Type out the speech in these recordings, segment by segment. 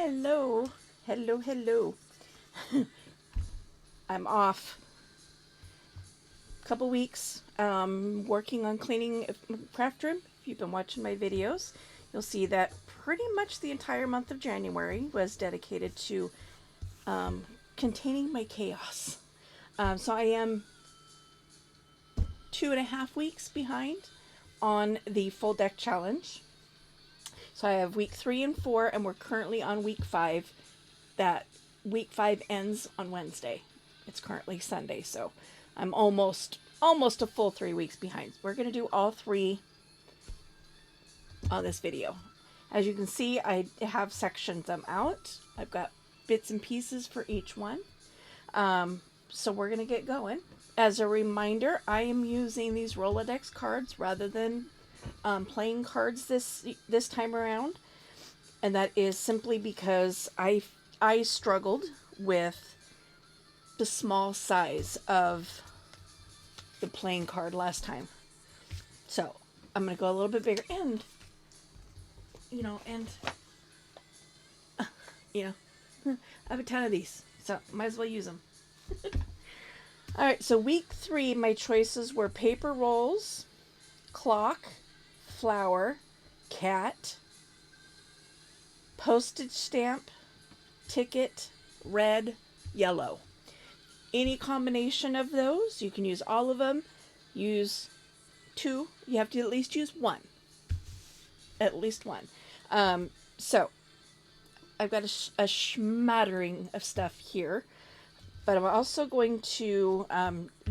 Hello, hello, hello. I'm off a couple weeks working on cleaning craft room. If you've been watching my videos, you'll see that pretty much the entire month of January was dedicated to containing my chaos. So I am 2.5 weeks behind on the full deck challenge. So I have week 3 and 4, and we're currently on week 5. That week 5 ends on Wednesday. It's currently Sunday, so I'm almost a full 3 weeks behind. We're going to do all 3 on this video. As you can see, I have sections them out. I've got bits and pieces for each one. So we're going to get going. As a reminder, I am using these Rolodex cards rather than playing cards this time around. And that is simply because I struggled with the small size of the playing card last time. So I'm going to go a little bit bigger and I have a ton of these, so might as well use them. All right, so week 3, my choices were paper rolls, clock, flower, cat, postage stamp, ticket, red, yellow. Any combination of those, you can use all of them. Use 2. You have to at least use 1. At least 1. So I've got a smattering of stuff here, but I'm also going to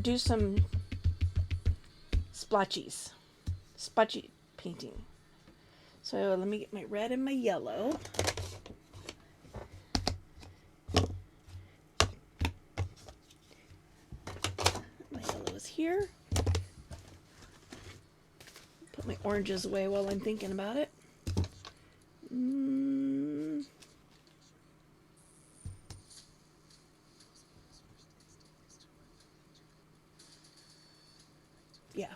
do some splotchy painting. So let me get my red and my yellow. My yellow is here. Put my oranges away while I'm thinking about it. Yeah.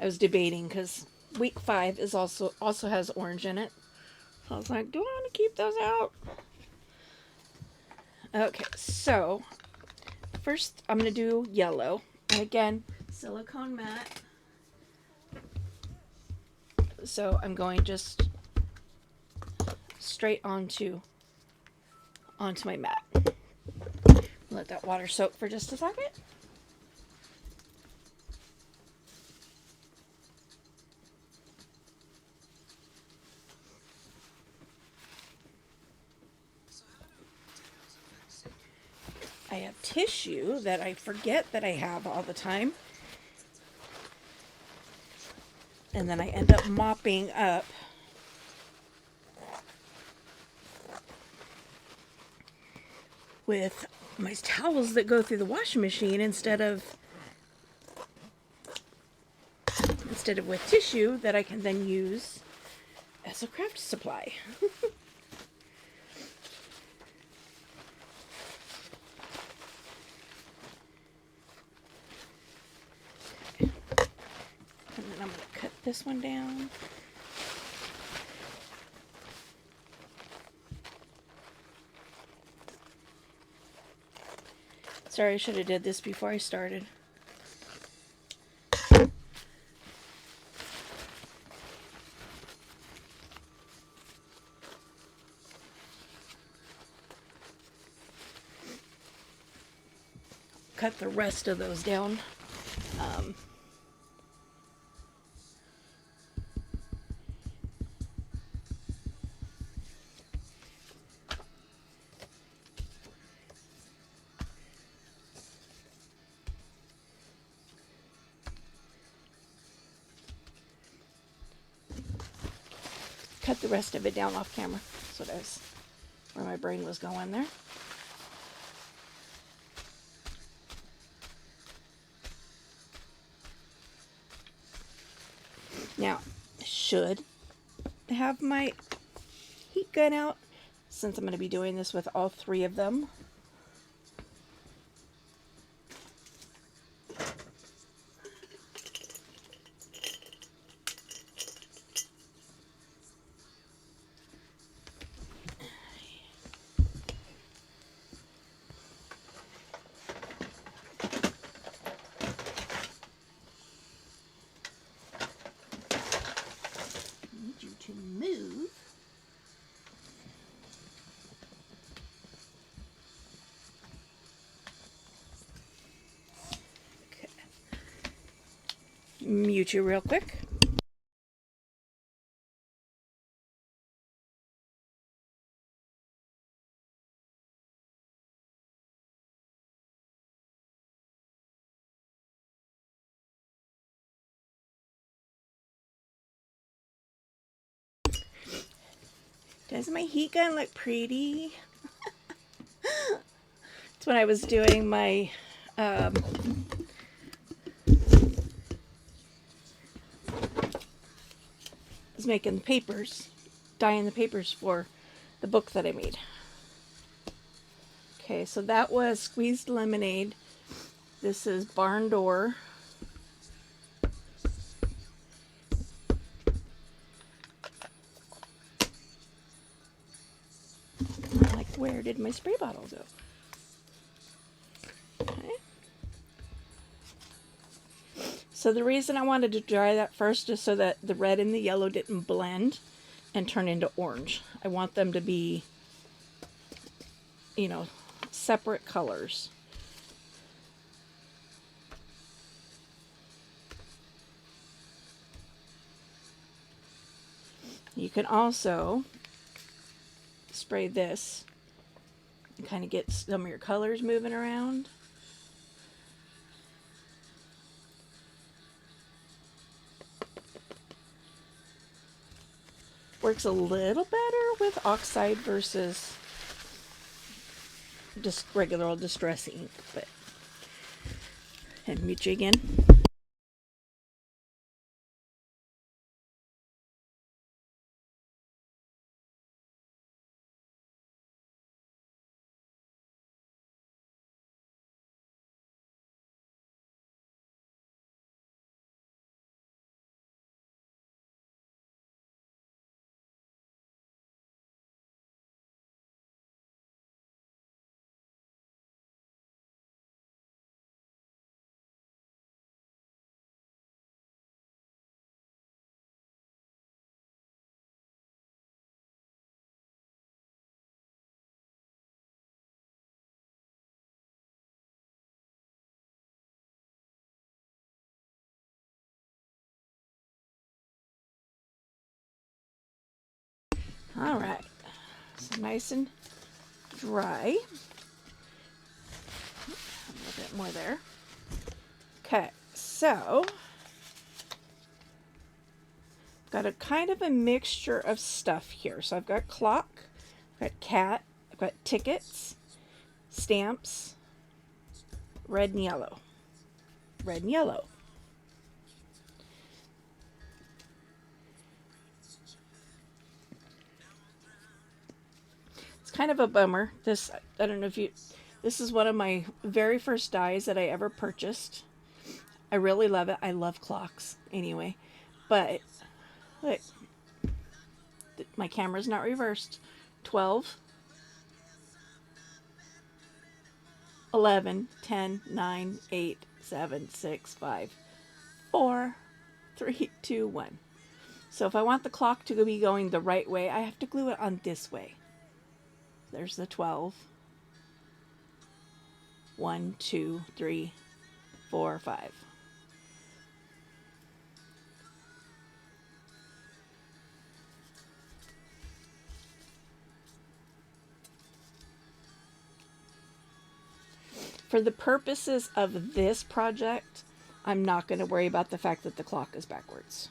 I was debating because week 5 is also has orange in it. So I was like, do I want to keep those out? Okay, so first I'm going to do yellow. And again, silicone matte. So I'm going just straight onto my mat. Let that water soak for just a second. I have tissue that I forget that I have all the time. And then I end up mopping up with my towels that go through the washing machine instead of with tissue that I can then use as a craft supply. And then I'm going to cut this one down. Sorry, I should have did this before I started. Cut the rest of those down. Cut the rest of it down off camera. So that's where my brain was going there. Now, I should have my heat gun out since I'm going to be doing this with all 3 of them. mute you real quick. Does my heat gun look pretty? It's when I was doing my was making the papers, dyeing the papers for the book that I made. Okay, so that was Squeezed Lemonade. This is Barn Door. Like, where did my spray bottle go? Okay. So the reason I wanted to dry that first is so that the red and the yellow didn't blend and turn into orange. I want them to be, you know, separate colors. You can also spray this and kind of get some of your colors moving around. Works a little better with oxide versus just regular old Distress ink, but and mute you again. All right, so nice and dry. A little bit more there. Okay, so got a kind of a mixture of stuff here. So I've got clock, I've got cat, I've got tickets, stamps, red and yellow. Red and yellow. It's kind of a bummer. This, I don't know if you, this is one of my very first dies that I ever purchased. I really love it. I love clocks anyway. But, look, my camera's not reversed. 12, 11, 10, 9, 8, 7, 6, 5, 4, 3, 2, 1. So if I want the clock to be going the right way, I have to glue it on this way. There's the 12. 1, 2, 3, 4, 5. For the purposes of this project, I'm not going to worry about the fact that the clock is backwards.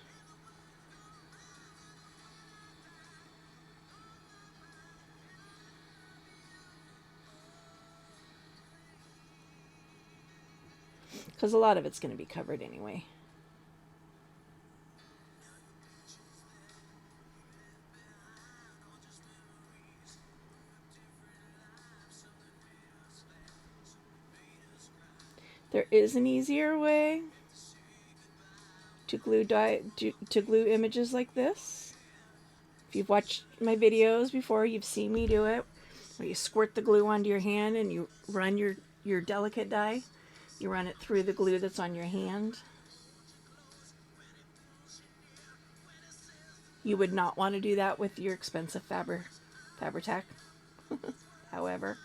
Because a lot of it's going to be covered anyway. There is an easier way to glue to glue images like this. If you've watched my videos before, you've seen me do it. Where you squirt the glue onto your hand and you run your delicate die. You run it through the glue that's on your hand. You would not want to do that with your expensive Fabri-Tac. However,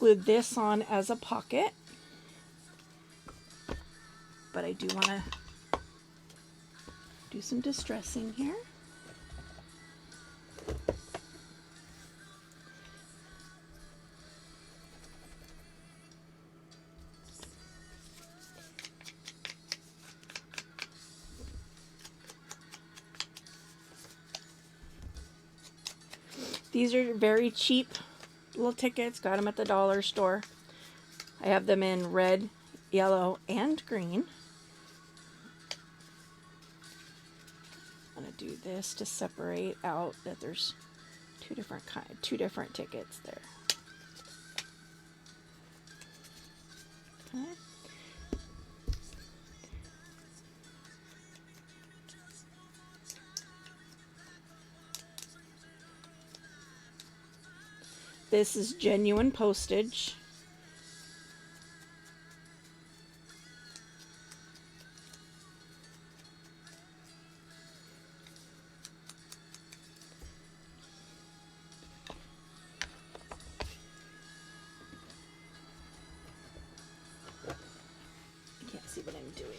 glued this on as a pocket, but I do want to do some distressing here. These are very cheap little tickets. Got them at the dollar store. I have them in red, yellow, and green. I'm going to do this to separate out that there's two different tickets there. Okay. This is genuine postage. I can't see what I'm doing.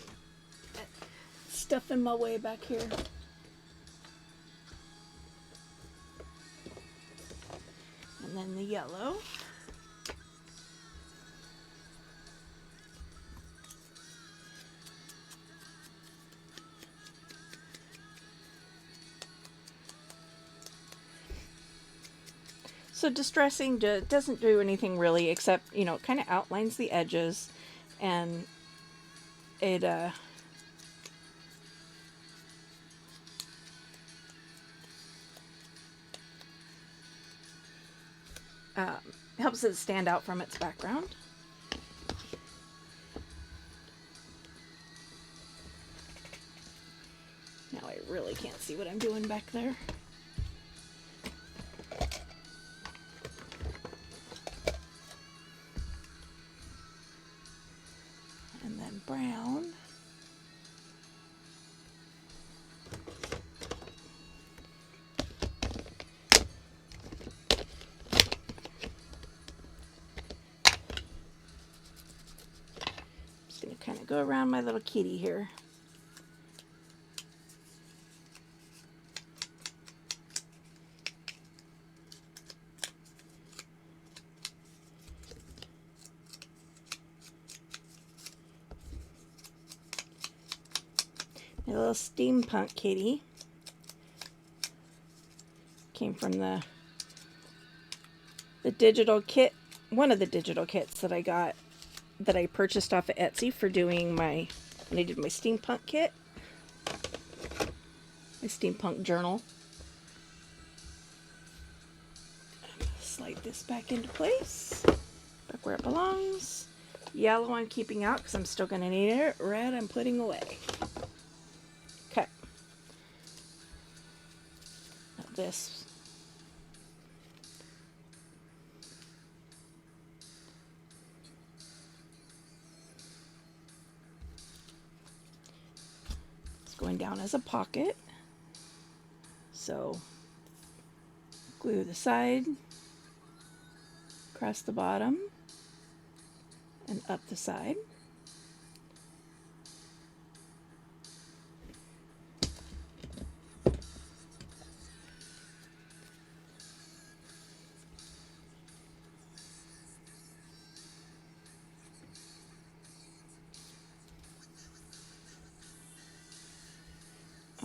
Stuff in my way back here. And then the yellow. So distressing doesn't do anything really except, you know, it kind of outlines the edges, and it helps it stand out from its background. Now I really can't see what I'm doing back there. And then brown. Kind of go around my little kitty here. My little steampunk kitty came from the digital kit, one of the digital kits that I got, that I purchased off of Etsy for doing when I did my steampunk kit, my steampunk journal. I'm going to slide this back into place, back where it belongs. Yellow I'm keeping out because I'm still going to need it. Red I'm putting away. Okay. Now this. Going down as a pocket, so glue the side, across the bottom, and up the side.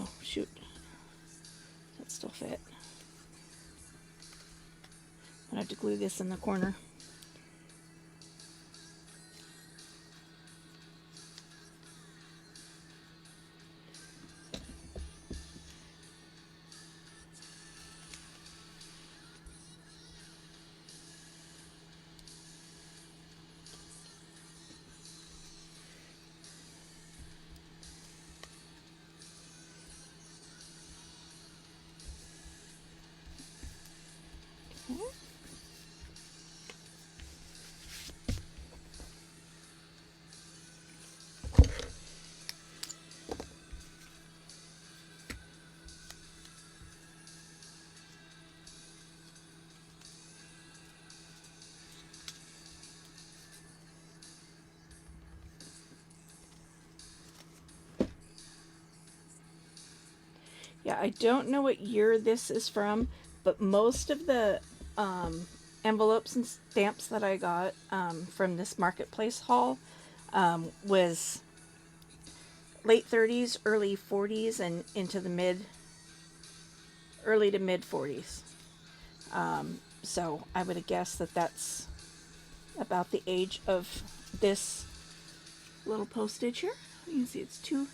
Oh, shoot. That still fit. I have to glue this in the corner. Yeah, I don't know what year this is from, but most of the envelopes and stamps that I got from this marketplace haul was late 30s, early 40s, and into the early to mid 40s. So I would guess that that's about the age of this little postage here. You can see it's 2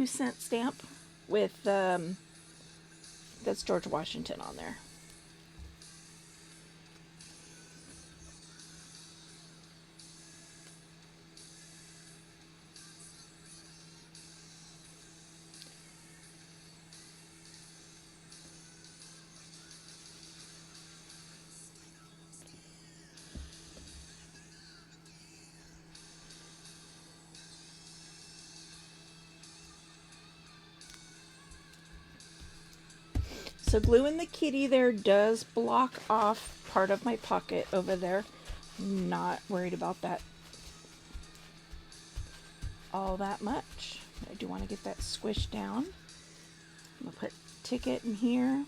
cent stamp with that's George Washington on there. So gluing the kitty there does block off part of my pocket over there. Not worried about that all that much. I do want to get that squished down. I'm gonna put ticket in here,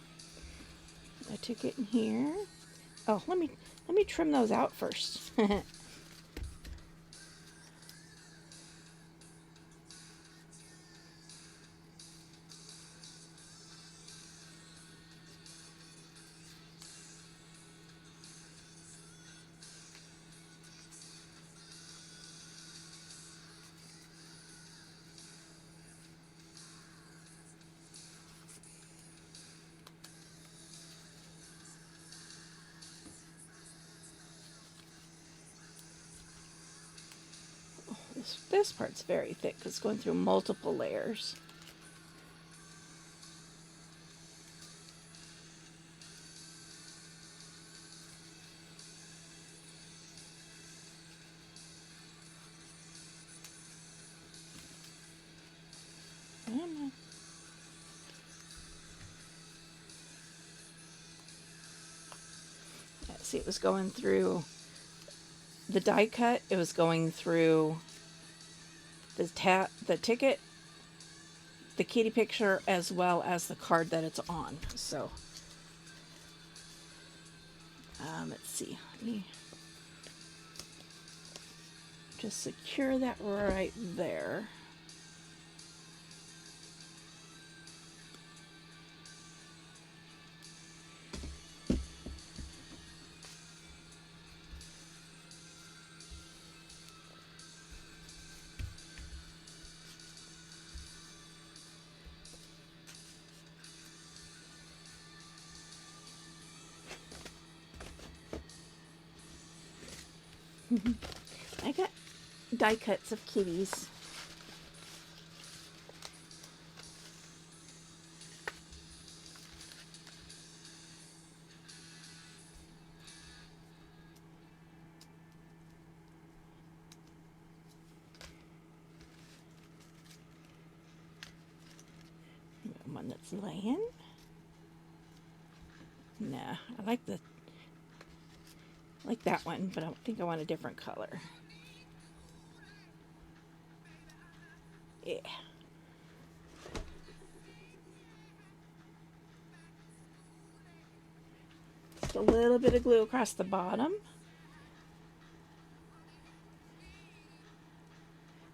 a ticket in here. Oh, let me trim those out first. This part's very thick because it's going through multiple layers. See, it was going through the die cut. It was going through the ticket, the kitty picture, as well as the card that it's on. So let's see. Let me just secure that right there. I got die cuts of kitties. One that's laying. Nah, I like that one, but I think I want a different color. Yeah. Just a little bit of glue across the bottom.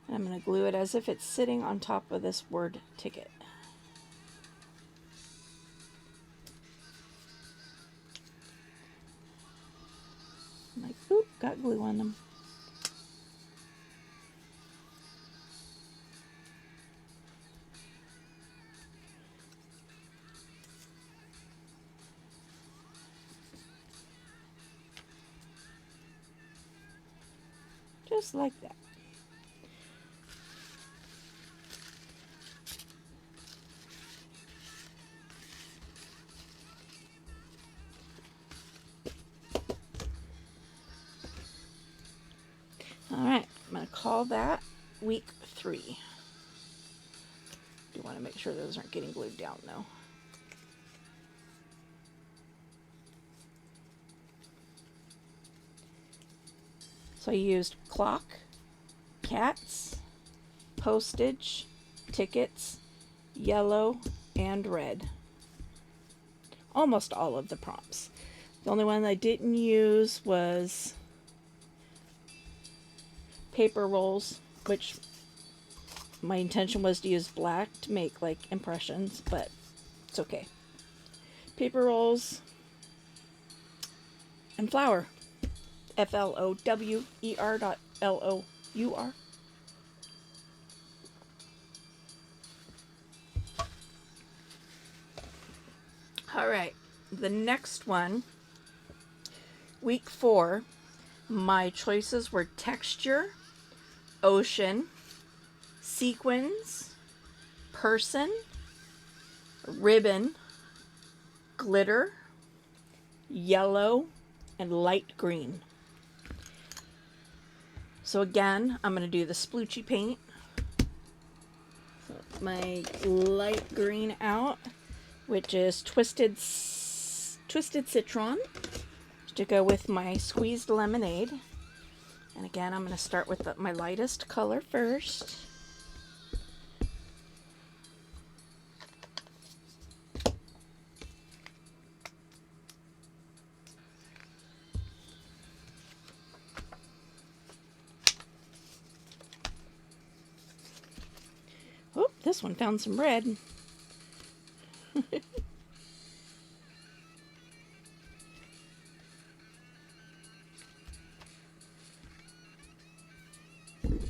And I'm going to glue it as if it's sitting on top of this word ticket. I'm like, oop, got glue on them. Just like that. All right, I'm going to call that week 3. Do want to make sure those aren't getting glued down though. So I used clock, cats, postage, tickets, yellow, and red. Almost all of the prompts. The only one I didn't use was paper rolls, which my intention was to use black to make like impressions, but it's okay. Paper rolls and flour. FLOWER.LOUR. All right, the next one, week 4, my choices were texture, ocean, sequins, person, ribbon, glitter, yellow, and light green. So again, I'm going to do the sploochy paint. So my light green out, which is Twisted Citron, to go with my squeezed lemonade. And again, I'm going to start with my lightest color first. Oh, this one found some red.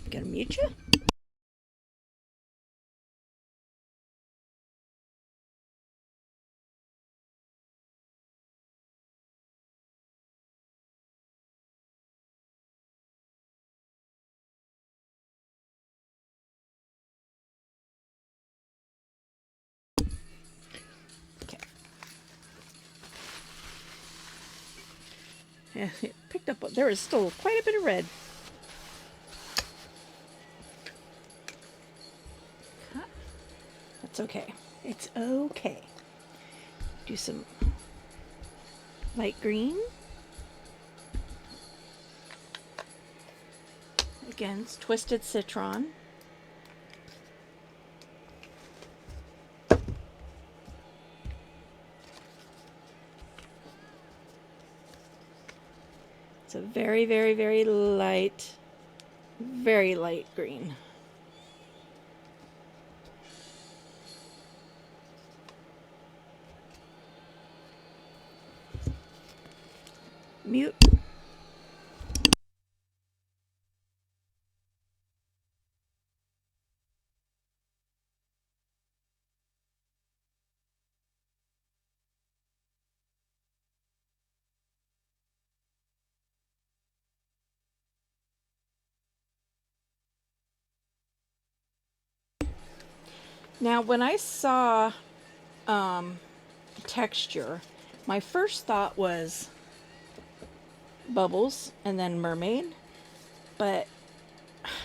Gonna mute you. Okay. Yeah, it picked up. There is still quite a bit of red. That's okay. It's okay. Do some light green. Again, it's Twisted Citron. It's a very, very, very light green. Mute. Now, when I saw texture, my first thought was bubbles and then mermaid, but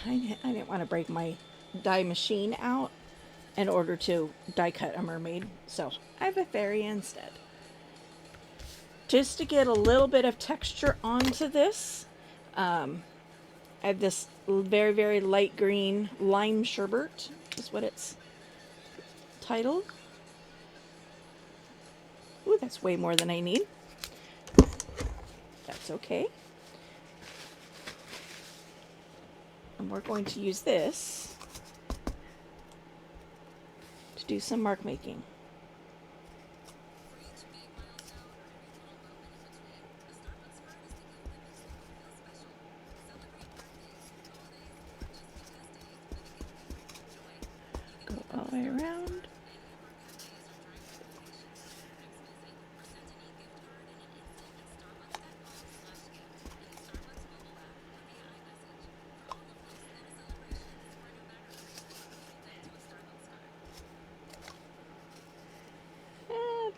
I didn't want to break my die machine out in order to die cut a mermaid, so I have a fairy instead. Just to get a little bit of texture onto this, I have this very, very light green lime sherbet, is what it's titled. Ooh, that's way more than I need. That's okay. And we're going to use this to do some mark making. Go all the way around.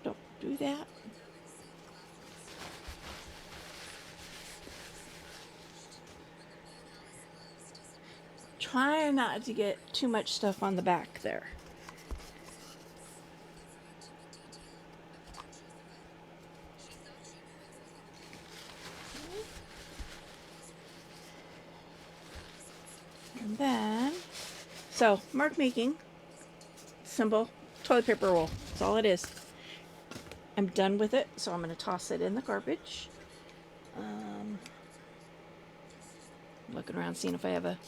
Don't do that. Try not to get too much stuff on the back there. And then, so mark making, simple, toilet paper roll. That's all it is. I'm done with it, so I'm going to toss it in the garbage. Looking around, seeing if I have a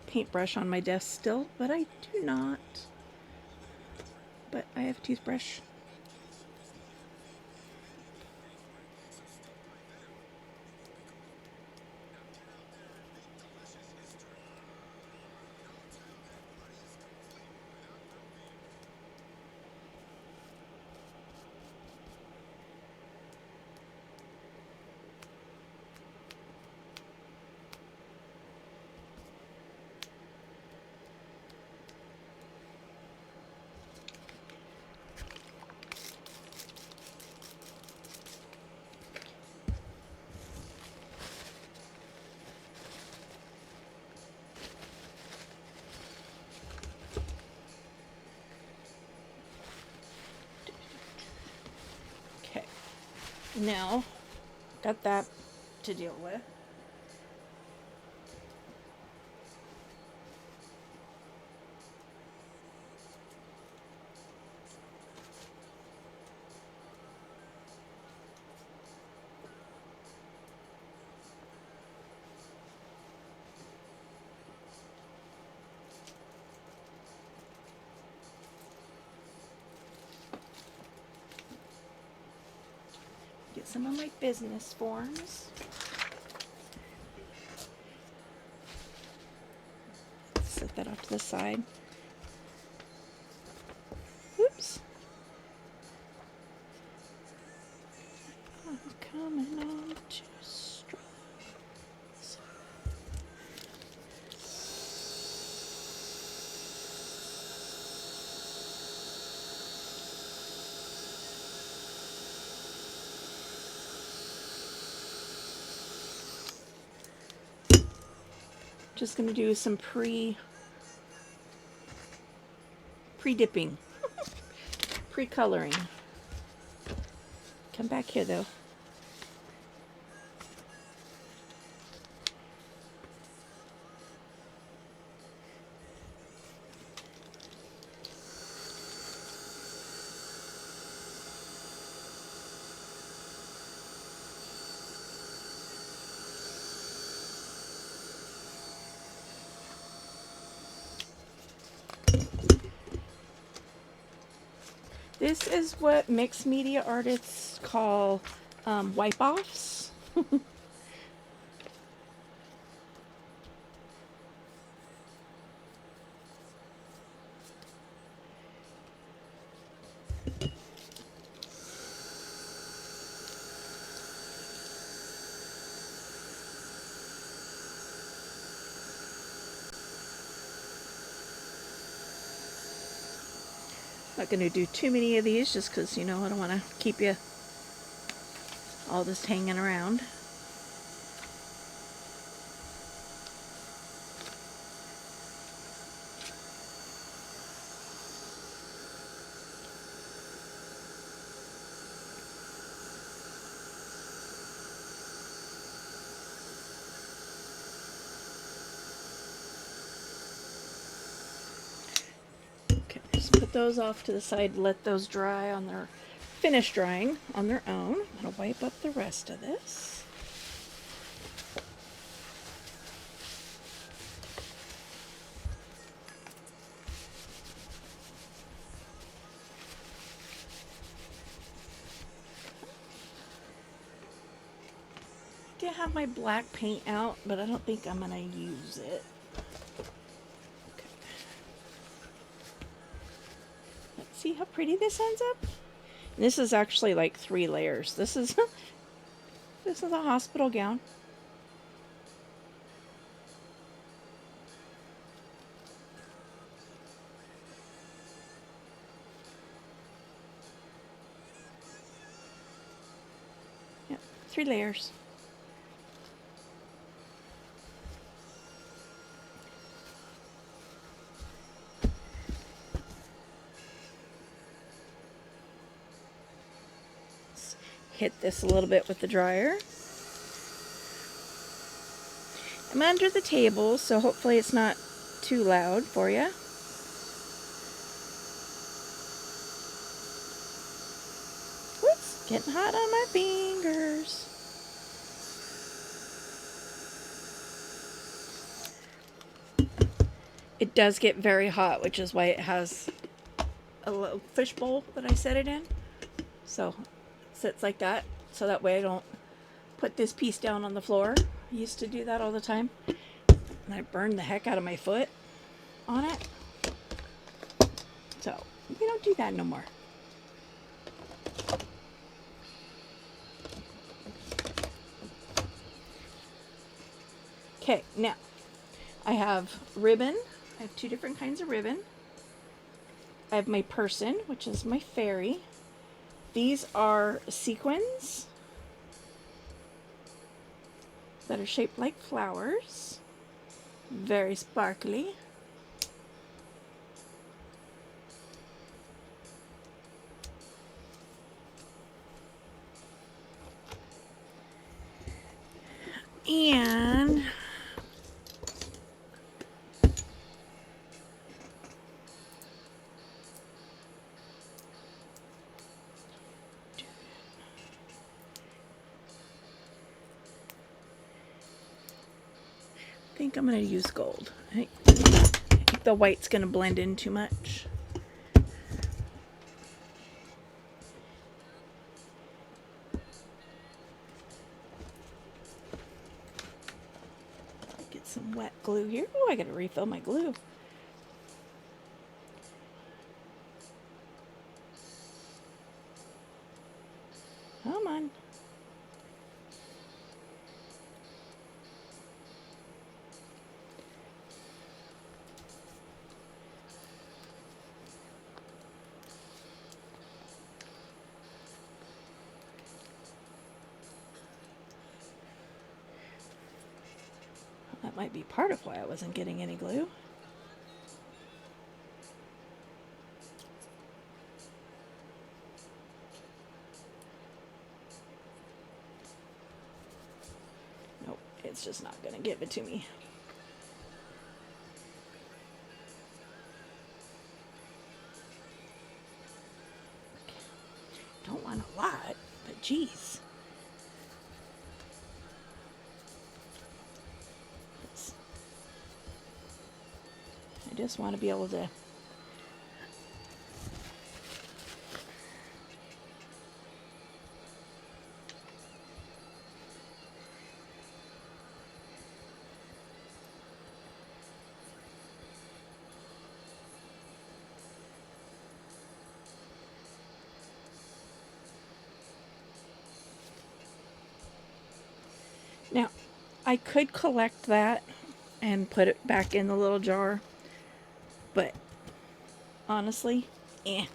paintbrush on my desk still, but I do not. But I have a toothbrush. Okay, now got that to deal with. Get some of my business forms. Set that off to the side. Oops. I'm coming on to stress. Just going to do some pre-dipping, pre-coloring. Come back here though. This is what mixed media artists call wipe-offs. Not going to do too many of these just because, you know, I don't want to keep you all just hanging around. Okay, just put those off to the side, let those dry on their, finish drying on their own. I'm going to wipe up the rest of this. I have my black paint out, but I don't think I'm going to use it. Okay. Let's see how pretty this ends up. And this is actually like 3 layers. This is this is a hospital gown. Yep, 3 layers. Hit this a little bit with the dryer. I'm under the table, so hopefully it's not too loud for you. Getting hot on my fingers. It does get very hot, which is why it has a little fish bowl that I set it in. So it sits like that, so that way I don't put this piece down on the floor. I used to do that all the time, and I burned the heck out of my foot on it. So we don't do that no more. Okay, now I have ribbon. I have 2 different kinds of ribbon. I have my person, which is my fairy. These are sequins that are shaped like flowers. Very sparkly. And I think I'm going to use gold. I think the white's going to blend in too much. Get some wet glue here. Oh, I got to refill my glue. Come on. That might be part of why I wasn't getting any glue. Nope, it's just not going to give it to me. Don't want a lot, but geez. I just want to be able to now I could collect that and put it back in the little jar, but honestly, eh.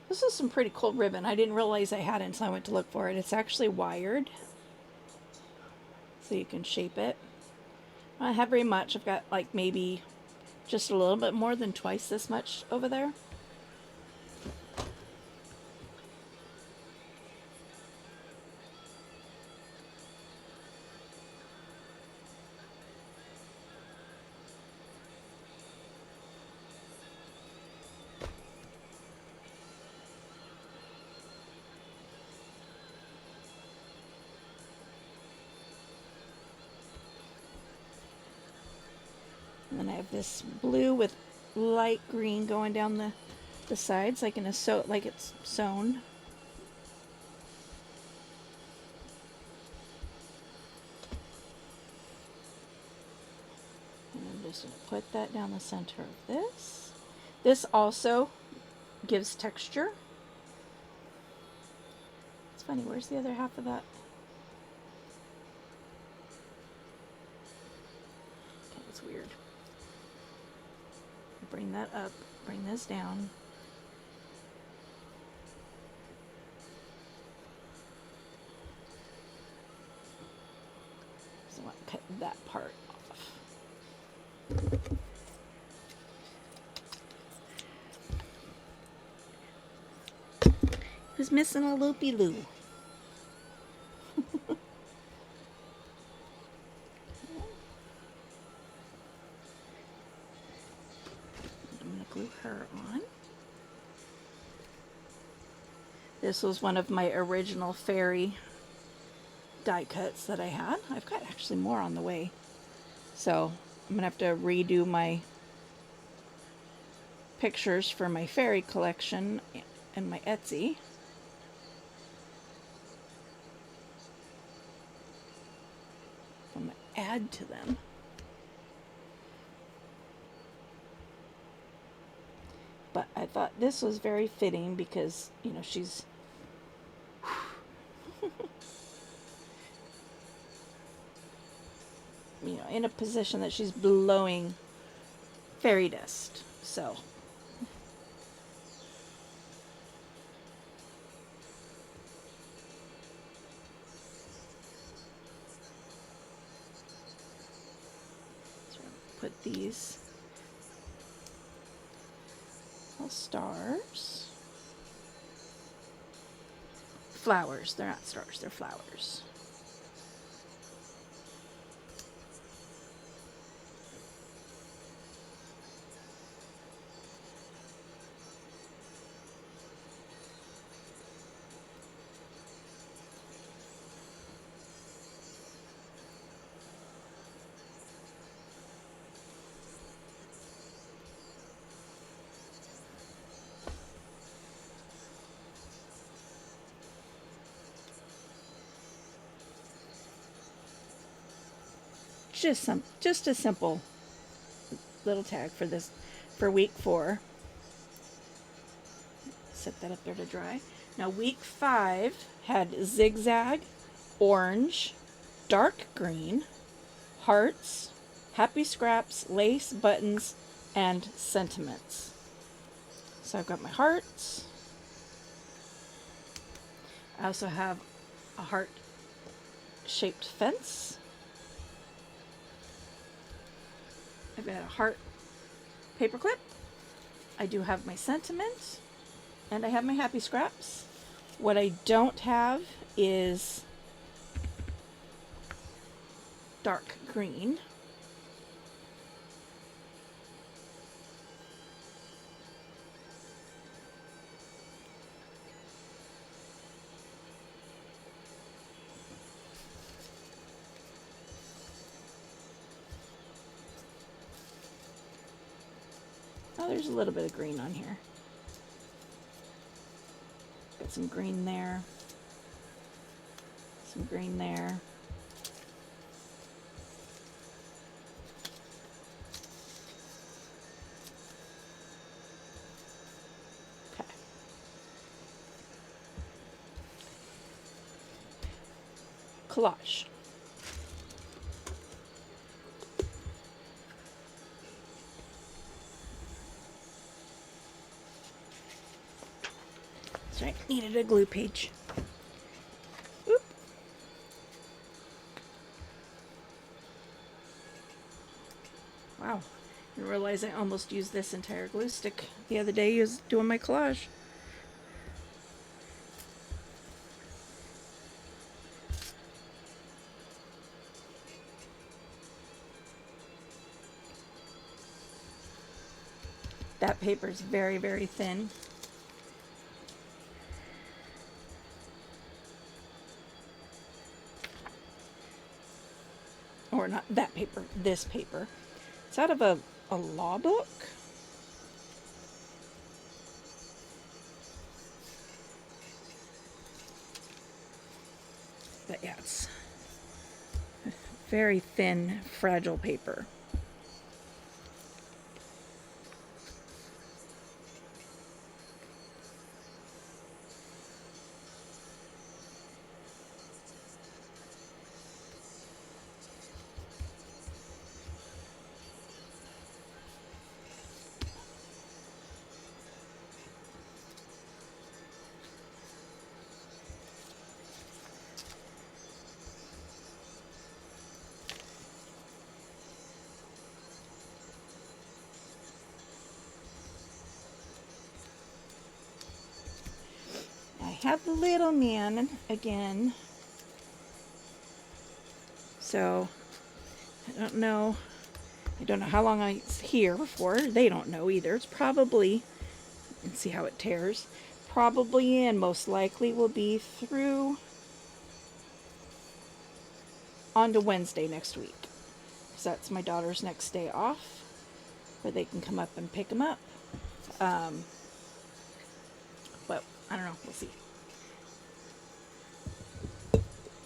This is some pretty cool ribbon. I didn't realize I had it until I went to look for it. It's actually wired, so you can shape it. I don't have very much. I've got like maybe just a little bit more than twice this much over there. And then I have this blue with light green going down the sides, like in a like it's sewn. And I'm just going to put that down the center of this. This also gives texture. It's funny, where's the other half of that? Okay, it's weird. Bring that up, bring this down. So I want to cut that part off. She's missing a loopy-loo. I'm going to glue her on. This was one of my original fairy die cuts that I had. I've got actually more on the way. So I'm going to have to redo my pictures for my fairy collection and my Etsy. I'm going to add to them. But I thought this was very fitting because, you know, she's you know, in a position that she's blowing fairy dust. So put these little stars. Flowers. They're not stars, they're flowers. Just a simple little tag for this for week 4. Set that up there to dry. Now week 5 had zigzag, orange, dark green, hearts, happy scraps, lace, buttons, and sentiments. So I've got my hearts. I also have a heart-shaped fence. I've got a heart paperclip. I do have my sentiments, and I have my happy scraps. What I don't have is dark green. Oh, there's a little bit of green on here. Got some green there. Some green there. Okay. Collage. Right, needed a glue page. Oop. Wow, didn't realize I almost used this entire glue stick the other day doing my collage. That paper is very, very thin. Or not that paper, this paper. It's out of a law book. But yeah, it's very thin, fragile paper. have the little man again. So I don't know how long it's here for. They don't know either. It's probably, let's see how it tears. Probably and most likely will be through on to Wednesday next week. So that's my daughter's next day off, where they can come up and pick them up. But I don't know. We'll see.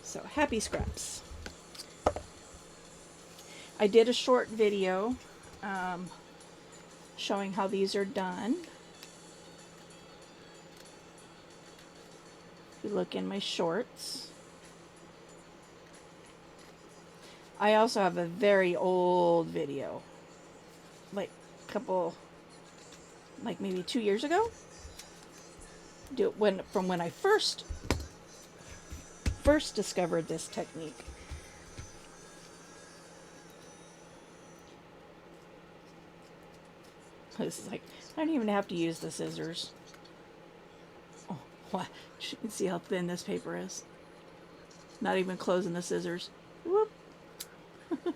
So happy scraps. I did a short video showing how these are done. If you look in my shorts. I also have a very old video, like maybe 2 years ago. From when I first discovered this technique. This is like, I don't even have to use the scissors. Oh, what? You can see how thin this paper is. Not even closing the scissors. Whoop. Okay.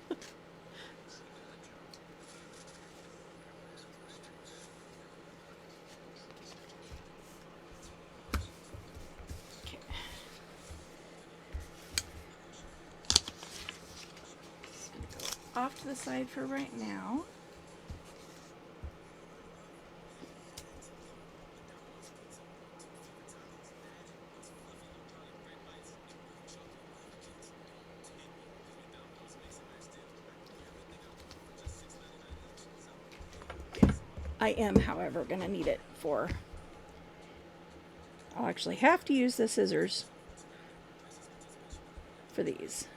Just gonna go off to the side for right now. I am, however, going to need it for... I'll actually have to use the scissors for these.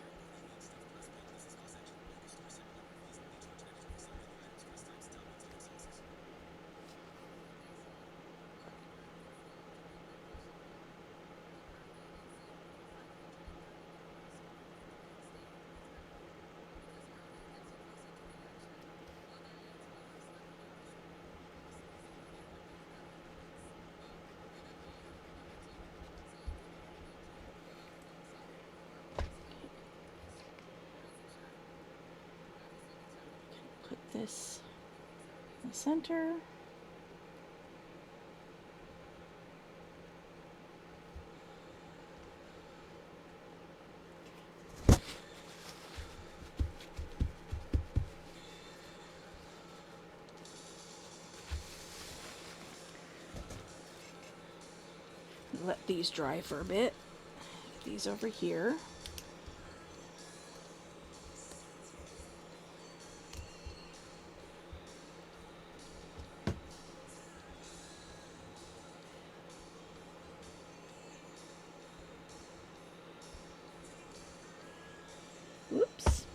Put this in the center. Let these dry for a bit. Get these over here. Whoops.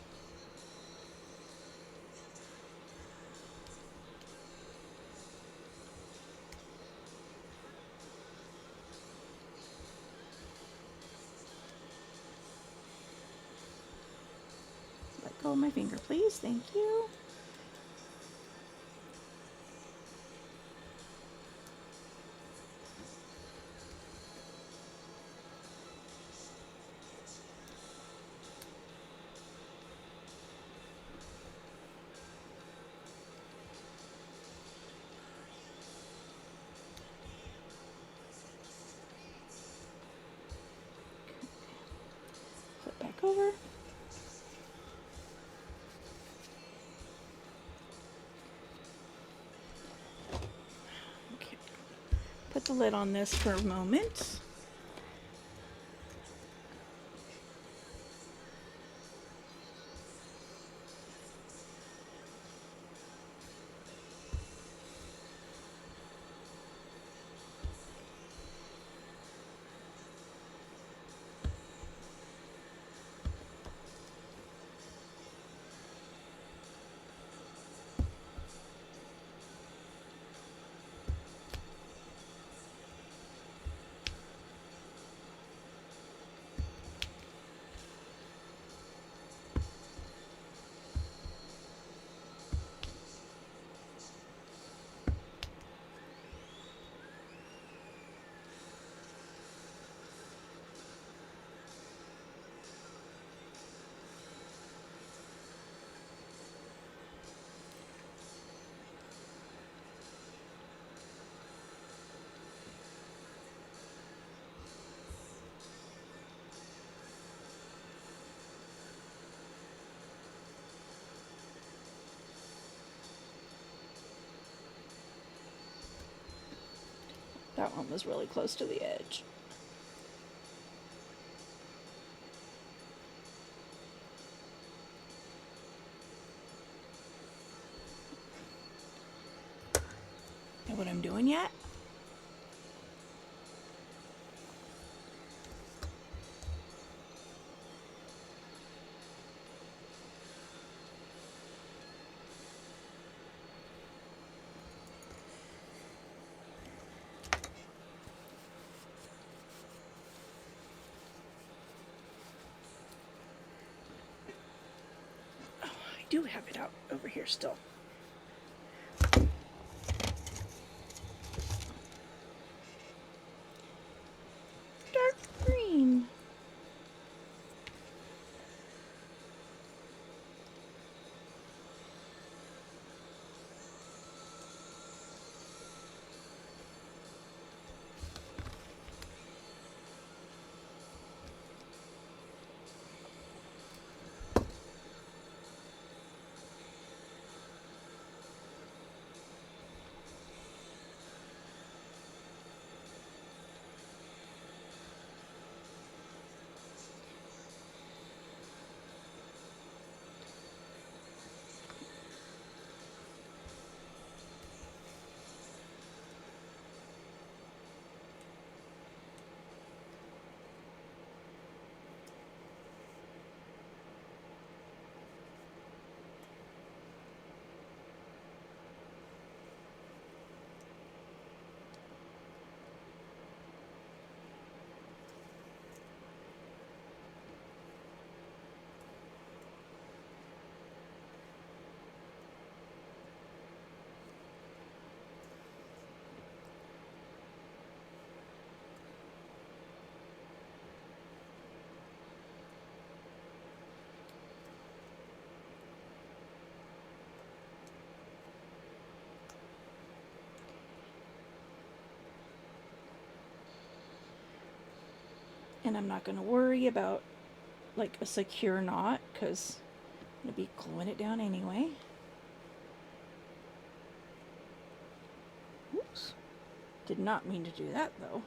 Let go of my finger, please. Thank you. Flip back over. Okay. Put the lid on this for a moment. That one was really close to the edge. Know what I'm doing yet? Oh, I do have it out over here still. Dark green. And I'm not going to worry about like a secure knot because I'm going to be gluing it down anyway. Oops. Did not mean to do that though.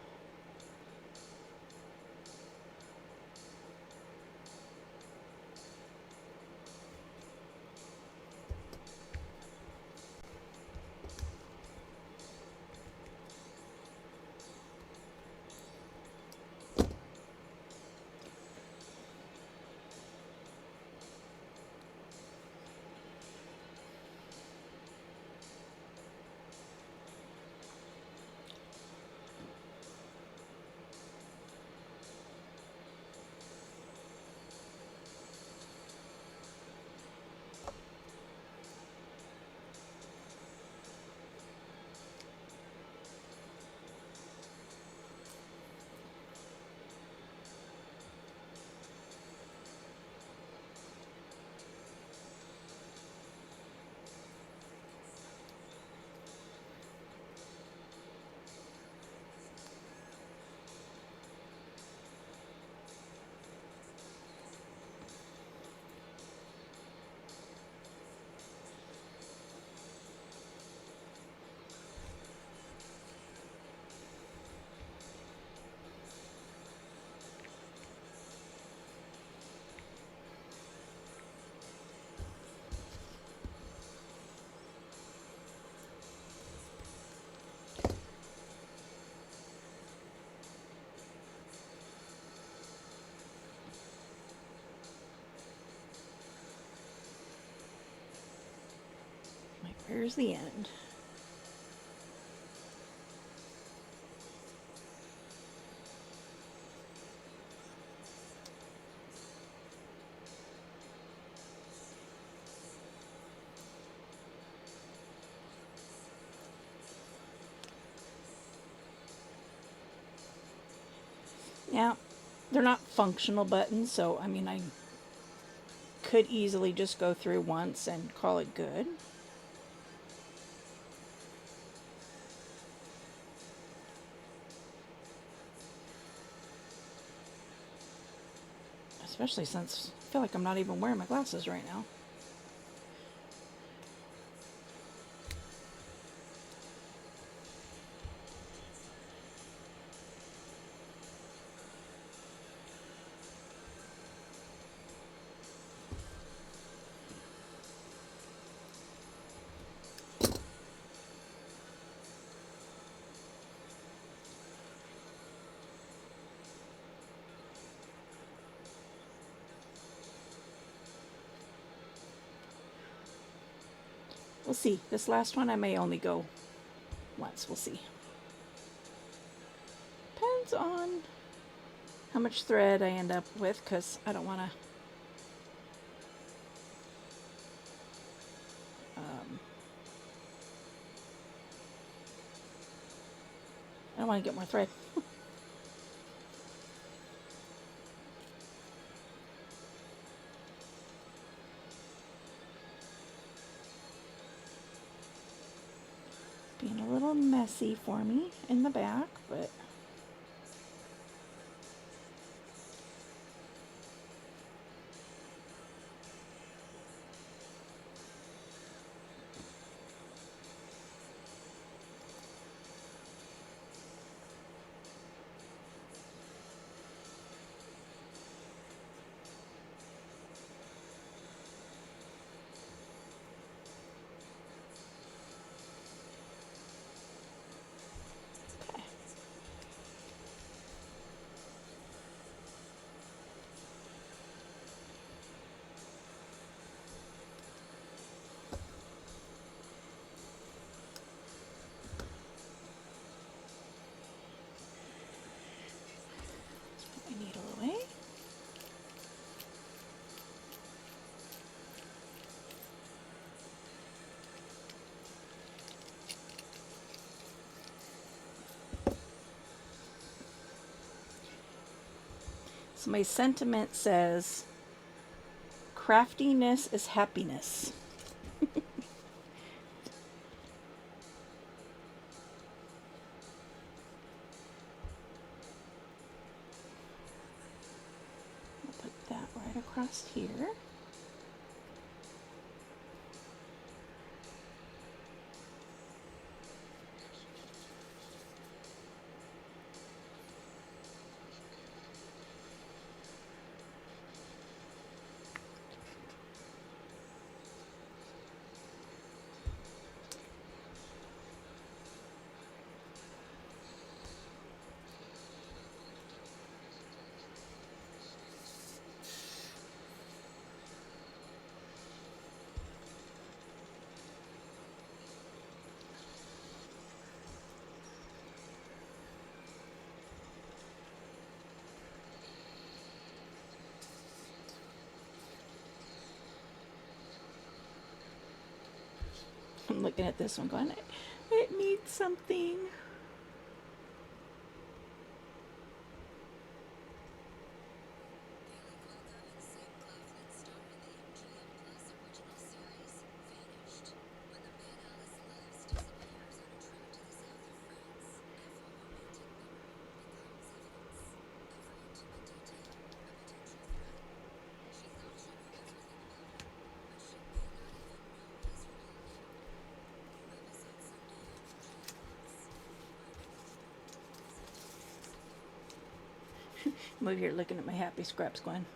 Like, where's the end? Now, they're not functional buttons, so I mean, I could easily just go through once and call it good. Especially since I feel like I'm not even wearing my glasses right now. We'll see. This last one I may only go once. We'll see. Depends on how much thread I end up with, because I don't want to get more thread. Being a little messy for me in the back, but okay. Put my needle away. So my sentiment says, craftiness is happiness. I'll put that right across here. I'm looking at this one going, it needs something. I'm over here looking at my happy scraps going,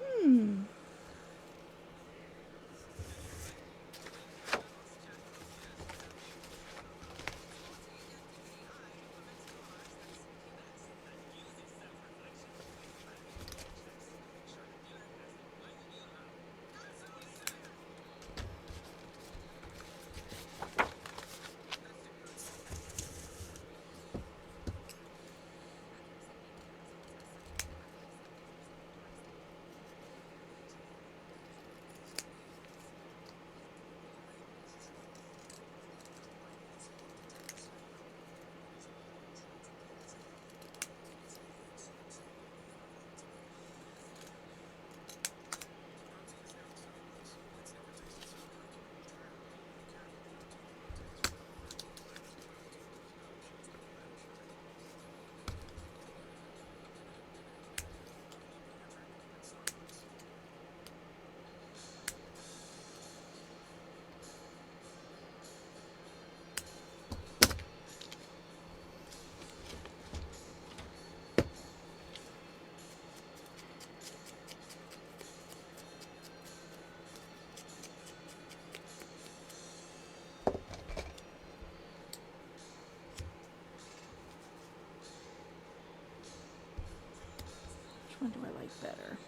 which one do I like better?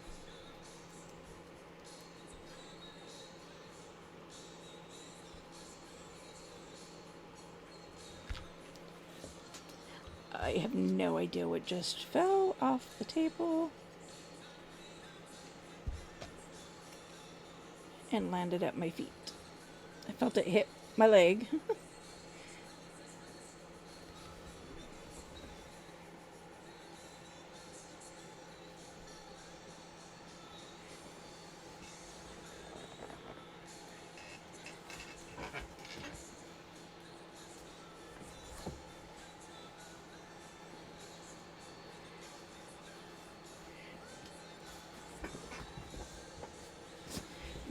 I have no idea what just fell off the table and landed at my feet. I felt it hit my leg.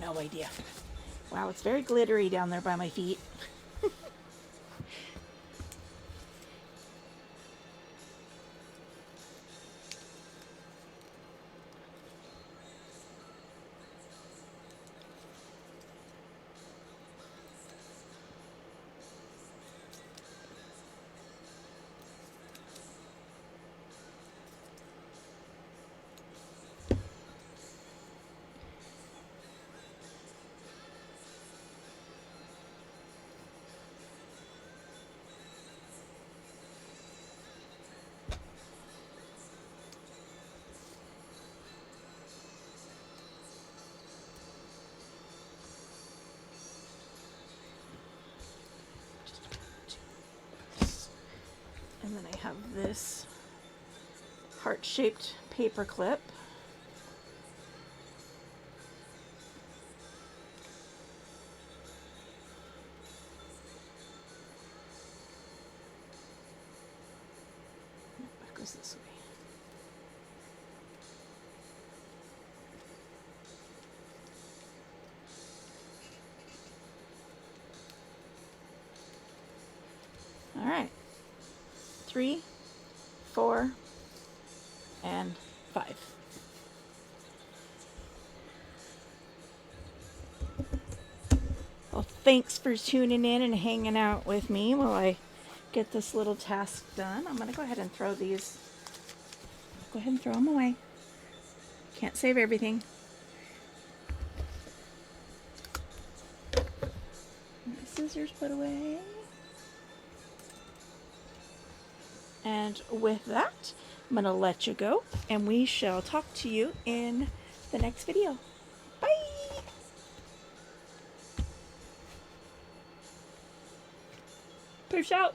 No idea. Wow, it's very glittery down there by my feet. And then I have this heart-shaped paper clip. It goes this way. All right. 3, 4, and 5. Well, thanks for tuning in and hanging out with me while I get this little task done. I'm going to go ahead and throw these. Go ahead and throw them away. Can't save everything. My scissors put away. And with that, I'm going to let you go, and we shall talk to you in the next video. Bye! Push out!